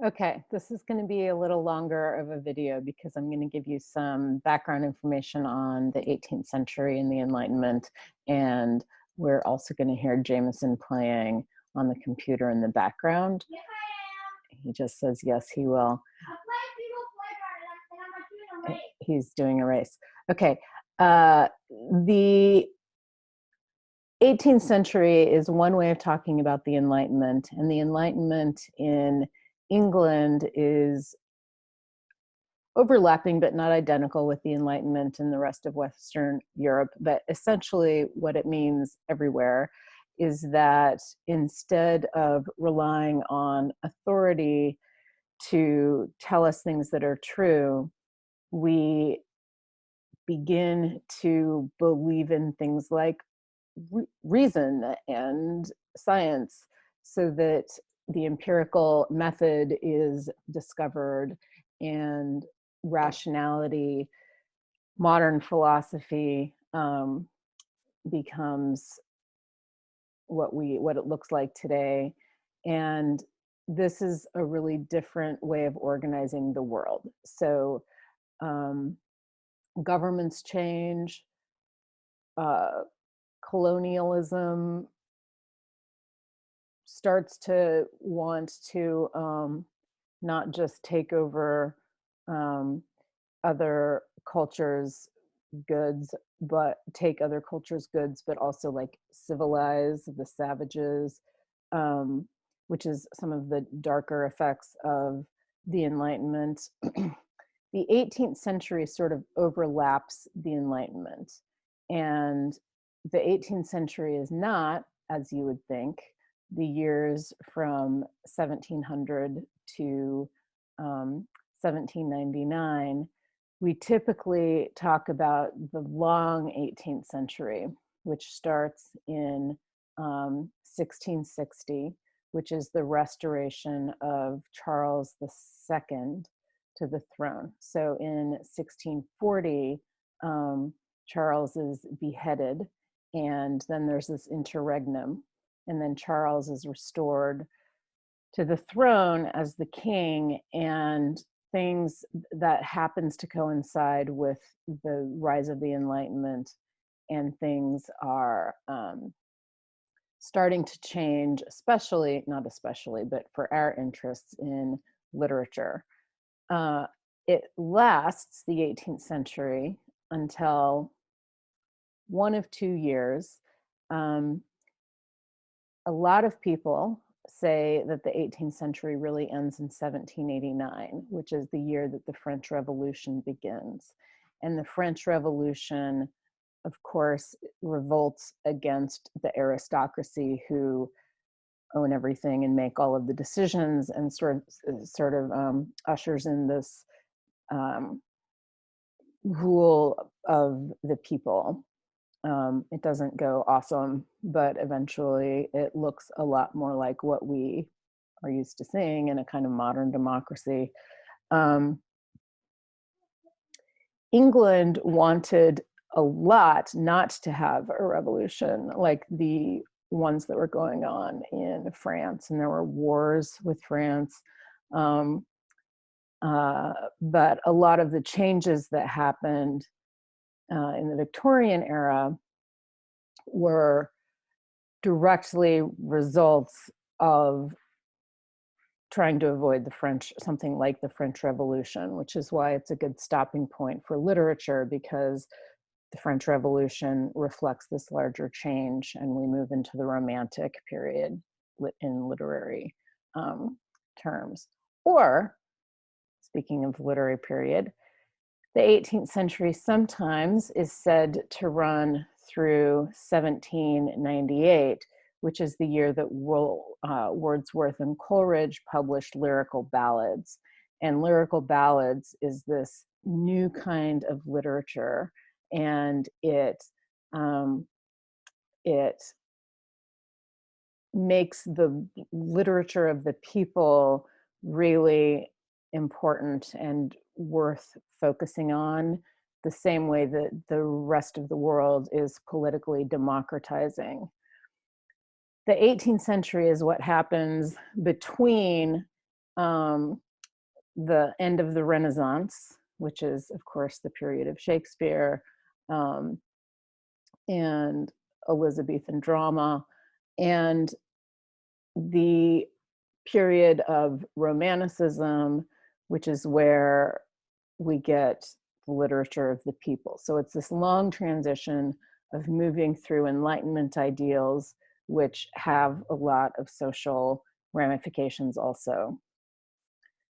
Okay, this is going to be a little longer of a video because I'm going to give you some background information on the 18th century and the Enlightenment. And we're also going to hear Jameson playing on the computer in the background. Yes, I He just says, yes, he will. am. I'm playing People's Playground and I'm not doing a race. He's doing a race. Okay. The 18th century is one way of talking about the Enlightenment, and the Enlightenment in England is overlapping but not identical with the Enlightenment in the rest of Western Europe. But essentially, what it means everywhere is that instead of relying on authority to tell us things that are true, we begin to believe in things like reason and science, so that the empirical method is discovered and rationality, modern philosophy, becomes what it looks like today. And this is a really different way of organizing the world. So um, governments change, uh, colonialism starts to want to not just take over um, other cultures' goods, but take other cultures' goods, but also like civilize the savages, um, which is some of the darker effects of the Enlightenment. The 18th century sort of overlaps the Enlightenment. And the 18th century is not, as you would think, the years from 1700 to 1799. We typically talk about the long 18th century, which starts in 1660, which is the restoration of Charles II to the throne. So in 1640, Charles is beheaded, and then there's this interregnum, and then Charles is restored to the throne as the king, and things that happens to coincide with the rise of the Enlightenment, and things are starting to change, especially, not especially, but for our interests in literature. It lasts the 18th century until one of 2 years. Um, a lot of people say that the 18th century really ends in 1789, which is the year that the French Revolution begins. And the French Revolution, of course, revolts against the aristocracy who own everything and make all of the decisions, and sort of ushers in this um, rule of the people. It doesn't go awesome, but eventually it looks a lot more like what we are used to seeing in a kind of modern democracy. Um, England wanted a lot not to have a revolution like the ones that were going on in France, and there were wars with France. Um, but a lot of the changes that happened in the Victorian era were directly results of trying to avoid the French, something like the French Revolution, which is why it's a good stopping point for literature, because the French Revolution reflects this larger change, and we move into the Romantic period in literary terms. Or, speaking of literary period, the 18th century sometimes is said to run through 1798, which is the year that Wordsworth and Coleridge published lyrical ballads. And lyrical ballads is this new kind of literature, and it makes the literature of the people really important and worth focusing on, the same way that the rest of the world is politically democratizing. The 18th century is what happens between um, the end of the Renaissance, which is, of course, the period of Shakespeare, um, and Elizabethan drama, and the period of Romanticism, which is where we get the literature of the people. So it's this long transition of moving through Enlightenment ideals, which have a lot of social ramifications also.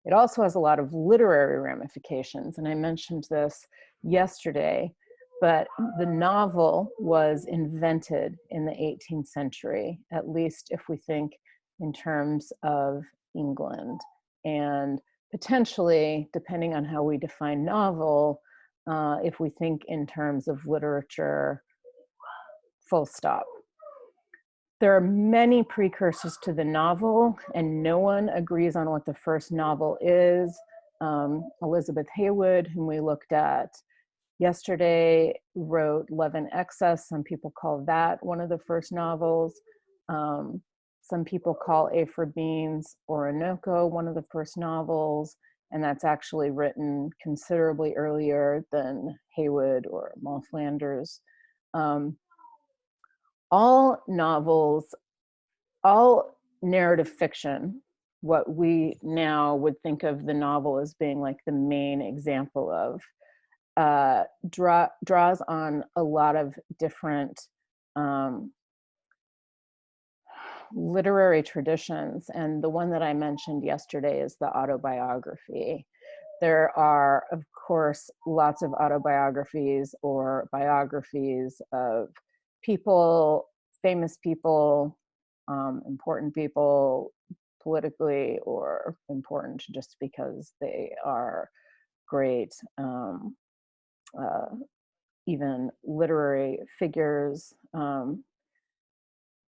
It also has a lot of literary ramifications, and I mentioned this yesterday, but the novel was invented in the 18th century, at least if we think in terms of England. And potentially, depending on how we define novel, if we think in terms of literature, full stop. There are many precursors to the novel, and no one agrees on what the first novel is. Elizabeth Haywood, whom we looked at yesterday, wrote Love in Excess. Some people call that one of the first novels. Some people call A for Beans Orinoco one of the first novels, and that's actually written considerably earlier than Haywood or Flanders. All novels, all narrative fiction, what we now would think of the novel as being like the main example of, draws on a lot of different literary traditions. And the one that I mentioned yesterday is the autobiography. There are, of course, lots of autobiographies or biographies of people, famous people, important people, politically or important just because they are great, even literary figures.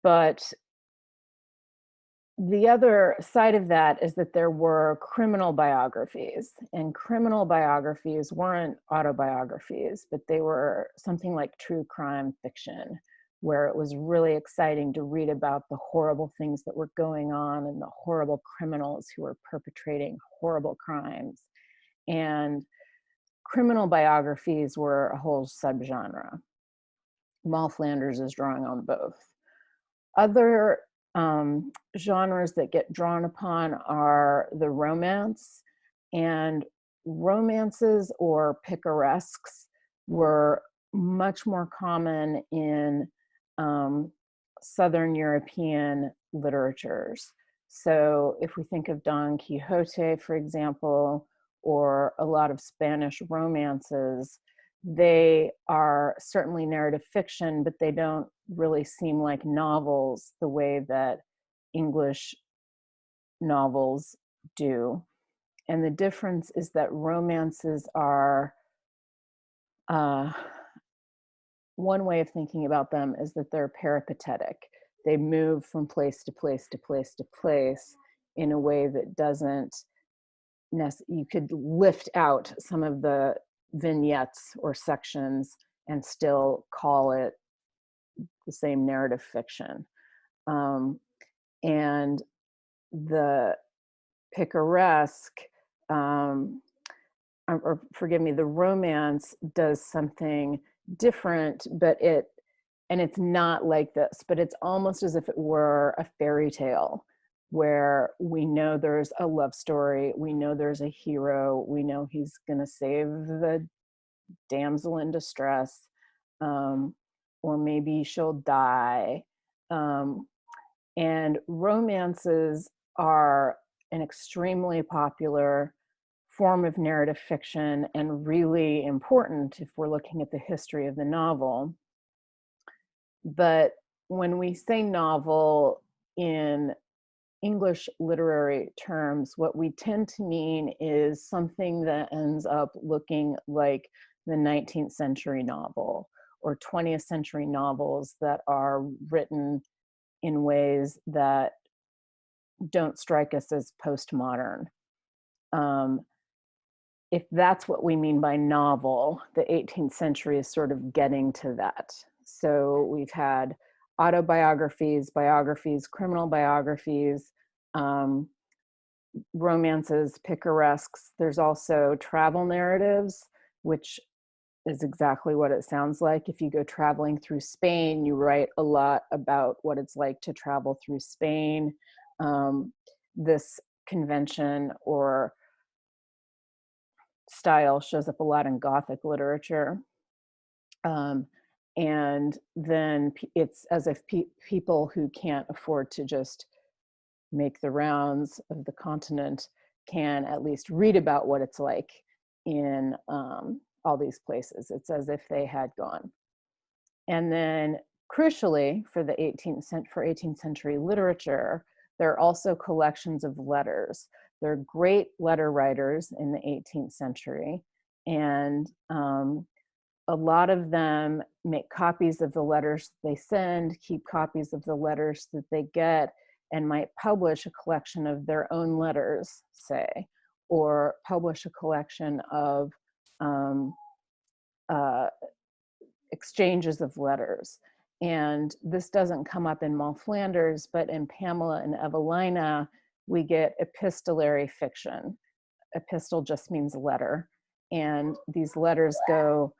But the other side of that is that there were criminal biographies, and criminal biographies weren't autobiographies, but they were something like true crime fiction, where it was really exciting to read about the horrible things that were going on and the horrible criminals who were perpetrating horrible crimes. And criminal biographies were a whole subgenre. Flanders is drawing on both. Other genres that get drawn upon are the romance, and romances or picaresques were much more common in Southern European literatures. So if we think of Don Quixote, for example, or a lot of Spanish romances, they are certainly narrative fiction, but they don't really seem like novels the way that English novels do. And the difference is that romances are, one way of thinking about them is that they're peripatetic. They move from place to place to place to place in a way that doesn't, you could lift out some of the vignettes or sections and still call it the same narrative fiction. And the picaresque, or forgive me, the romance does something different, but it's not like this, but it's almost as if it were a fairy tale where we know there's a love story, we know there's a hero, we know he's gonna save the damsel in distress, or maybe she'll die. And romances are an extremely popular form of narrative fiction and really important if we're looking at the history of the novel. But when we say novel in English literary terms, what we tend to mean is something that ends up looking like the 19th century novel or 20th century novels that are written in ways that don't strike us as postmodern. If that's what we mean by novel, the 18th century is sort of getting to that. So we've had autobiographies, biographies, criminal biographies, romances, picaresques. There's also travel narratives, which is exactly what it sounds like. If you go traveling through Spain, you write a lot about what it's like to travel through Spain. This convention or style shows up a lot in Gothic literature. And then it's as if people who can't afford to just make the rounds of the continent can at least read about what it's like in all these places. It's as if they had gone. And then crucially for the 18th century literature, there are also collections of letters. There are great letter writers in the 18th century, and a lot of them make copies of the letters they send, keep copies of the letters that they get, and might publish a collection of their own letters, say, or publish a collection of exchanges of letters. And this doesn't come up in Moll Flanders, but in Pamela and Evelina, we get epistolary fiction. Epistle just means letter. And these letters go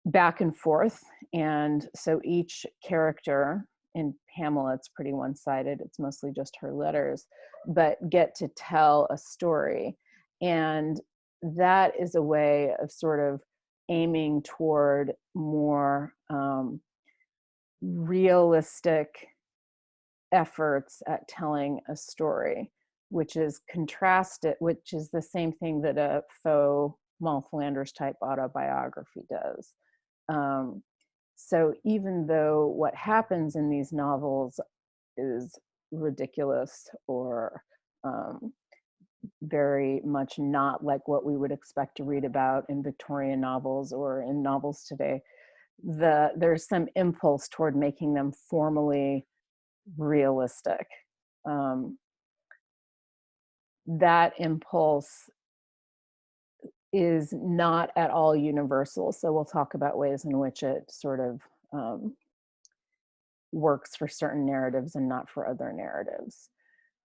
back and forth. And so each character, in Pamela, it's pretty one-sided. It's mostly just her letters, but get to tell a story. And that is a way of sort of aiming toward more realistic efforts at telling a story, which is contrasted, which is the same thing that a faux Moll Flanders type autobiography does. So even though what happens in these novels is ridiculous or very much not like what we would expect to read about in Victorian novels or in novels today, there's some impulse toward making them formally realistic. That impulse is not at all universal. So we'll talk about ways in which it sort of works for certain narratives and not for other narratives.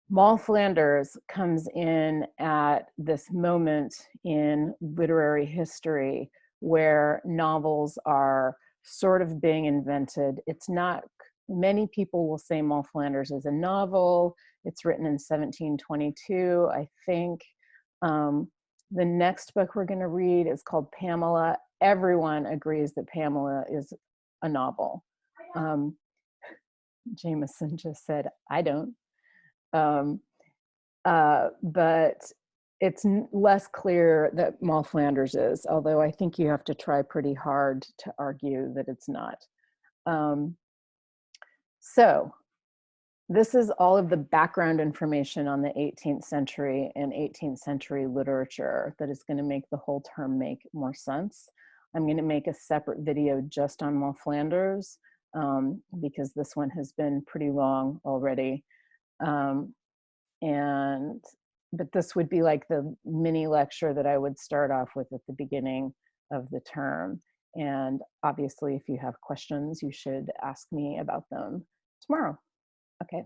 Moll Flanders comes in at this moment in literary history where novels are sort of being invented. It's not, many people will say Moll Flanders is a novel. It's written in 1722, I think. The next book we're going to read is called Pamela. Everyone agrees that Pamela is a novel. Jameson just said, I don't. But it's less clear that Moll Flanders is, although I think you have to try pretty hard to argue that it's not. So this is all of the background information on the 18th century and 18th century literature that is going to make the whole term make more sense. I'm going to make a separate video just on Moll Flanders because this one has been pretty long already. But this would be like the mini lecture that I would start off with at the beginning of the term. And obviously, if you have questions, you should ask me about them tomorrow. Okay.